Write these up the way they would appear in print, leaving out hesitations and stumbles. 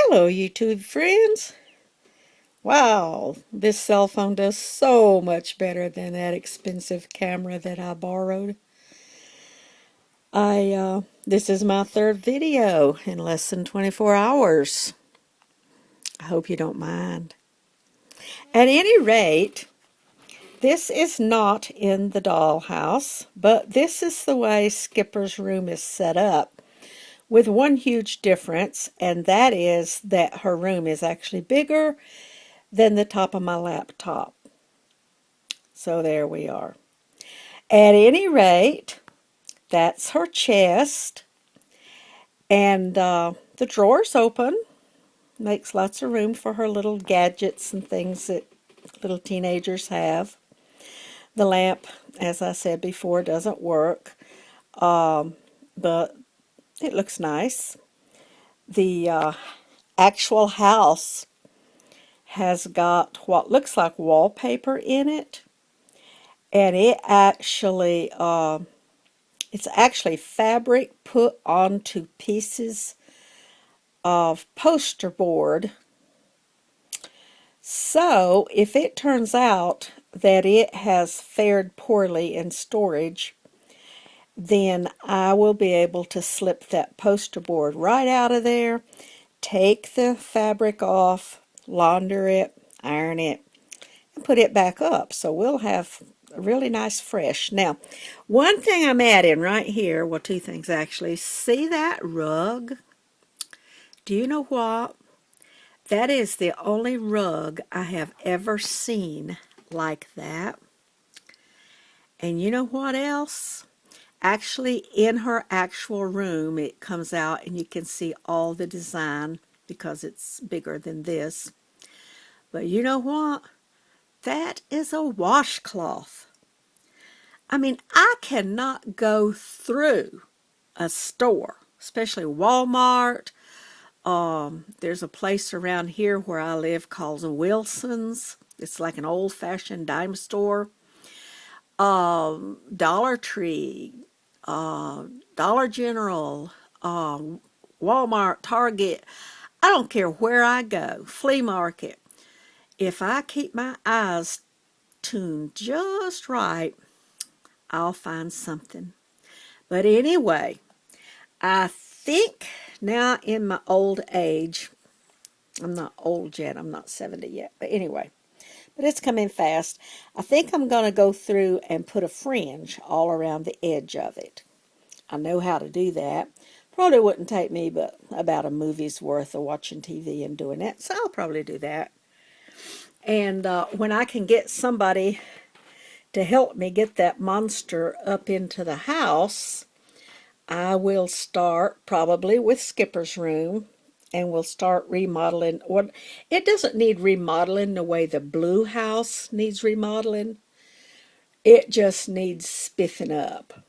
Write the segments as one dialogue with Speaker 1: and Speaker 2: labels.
Speaker 1: Hello, YouTube friends. Wow, this cell phone does so much better than that expensive camera that I borrowed. This is my third video in less than 24 hours. I hope you don't mind. At any rate, this is not in the dollhouse, but this is the way Skipper's room is set up, with one huge difference, and that is that her room is actually bigger than the top of my laptop. So there we are. At any rate, that's her chest. And the drawer's open. Makes lots of room for her little gadgets and things that little teenagers have. The lamp, as I said before, doesn't work. But it looks nice. The actual house has got what looks like wallpaper in it. And it's actually fabric put onto pieces of poster board. So if it turns out that it has fared poorly in storage, then I will be able to slip that poster board right out of there, take the fabric off, launder it, iron it, and put it back up. So we'll have a really nice fresh. Now, one thing I'm adding right here, well, two things actually. See that rug? Do you know what? That is the only rug I have ever seen like that. And you know what else? Actually, in her actual room, it comes out and you can see all the design because it's bigger than this. But you know what? That is a washcloth. I mean, I cannot go through a store, especially Walmart. There's a place around here where I live called Wilson's. It's like an old-fashioned dime store. Dollar Tree, Dollar General, Walmart, Target. I don't care where I go, flea market. If I keep my eyes tuned just right, I'll find something. But anyway, I think now in my old age, I'm not old yet, I'm not 70 yet, but anyway, but it's coming fast. I think I'm going to go through and put a fringe all around the edge of it. I know how to do that. Probably wouldn't take me but about a movie's worth of watching TV and doing it, so I'll probably do that. And when I can get somebody to help me get that monster up into the house, I will start probably with Skipper's room, and we'll start remodeling. Or it doesn't need remodeling the way the blue house needs remodeling. It just needs spiffing up.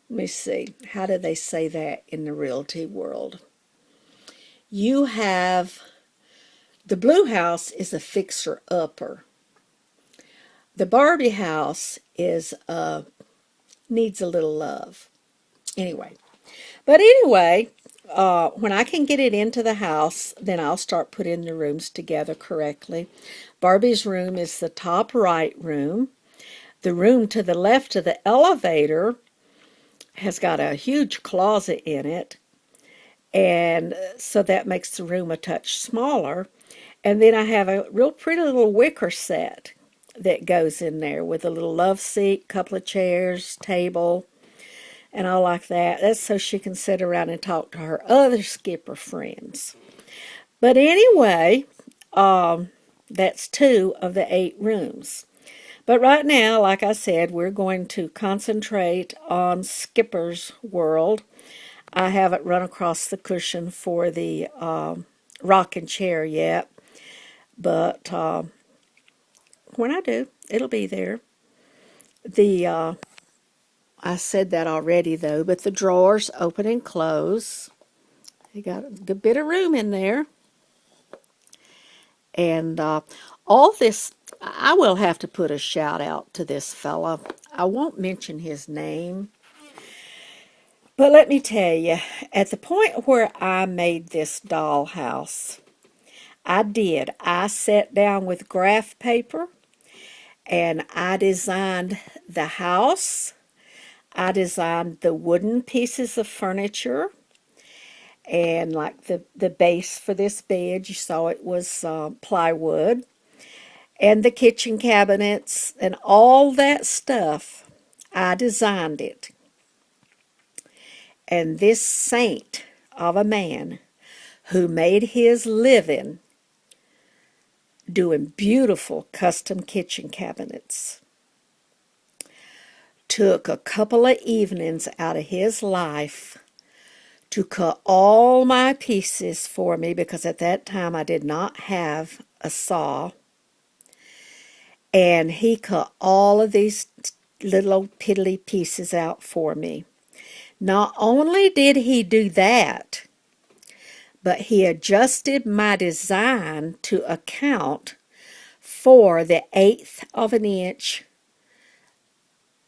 Speaker 1: Let me see. How do they say that in the realty world? You have the blue house is a fixer-upper. The Barbie house is needs a little love. Anyway. But anyway, when I can get it into the house, then I'll start putting the rooms together correctly. Barbie's room is the top right room. The room to the left of the elevator has got a huge closet in it, and so that makes the room a touch smaller. And then I have a real pretty little wicker set that goes in there with a little love seat, couple of chairs, table, and all like that. That's so she can sit around and talk to her other Skipper friends. But anyway, that's 2 of the 8 rooms. But right now, like I said, we're going to concentrate on Skipper's world. I haven't run across the cushion for the rocking chair yet, but when I do, it'll be there. I said that already, though, but the drawers open and close. You got a good bit of room in there. And all this, I will have to put a shout out to this fella. I won't mention his name. But let me tell you, at the point where I made this dollhouse, I did. I sat down with graph paper and I designed the house. I designed the wooden pieces of furniture and like the base for this bed. You saw it was plywood. And the kitchen cabinets and all that stuff. I designed it. And this saint of a man who made his living doing beautiful custom kitchen cabinets took a couple of evenings out of his life to cut all my pieces for me, because at that time I did not have a saw. And he cut all of these little piddly pieces out for me. Not only did he do that, but he adjusted my design to account for the 1/8 of an inch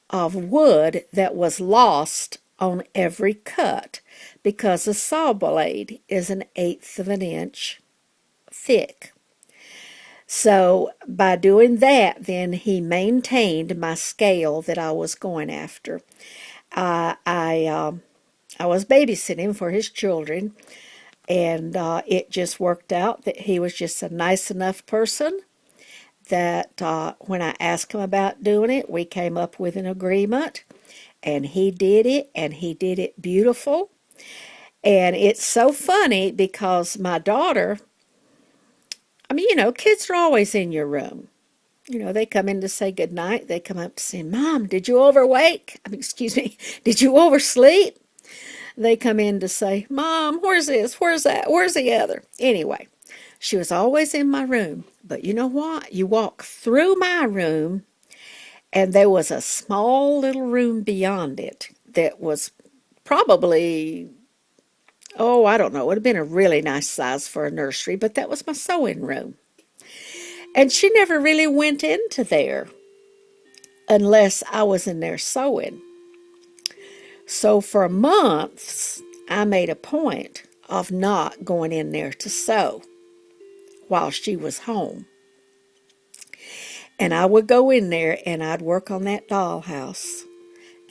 Speaker 1: of wood that was lost on every cut, because a saw blade is an 1/8 of an inch thick. So by doing that, then he maintained my scale that I was going after. I was babysitting for his children, and it just worked out that he was just a nice enough person that when I asked him about doing it, we came up with an agreement, and he did it, and he did it beautiful. And it's so funny because my daughter, I mean, kids are always in your room. They come in to say goodnight. They come up to say, Mom, did you overwake? I mean, excuse me, did you oversleep? They come in to say, Mom, where's this? Where's that? Where's the other? Anyway, she was always in my room. But you know what? You walk through my room, and there was a small little room beyond it that was probably, oh, I don't know, it would have been a really nice size for a nursery, but that was my sewing room. And she never really went into there unless I was in there sewing. So for months, I made a point of not going in there to sew while she was home. And I would go in there and I'd work on that dollhouse.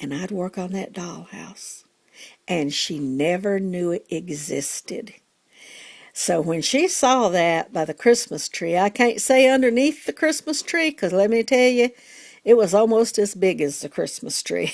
Speaker 1: And I'd work on that dollhouse. And she never knew it existed. So when she saw that by the Christmas tree, I can't say underneath the Christmas tree, because let me tell you, it was almost as big as the Christmas tree.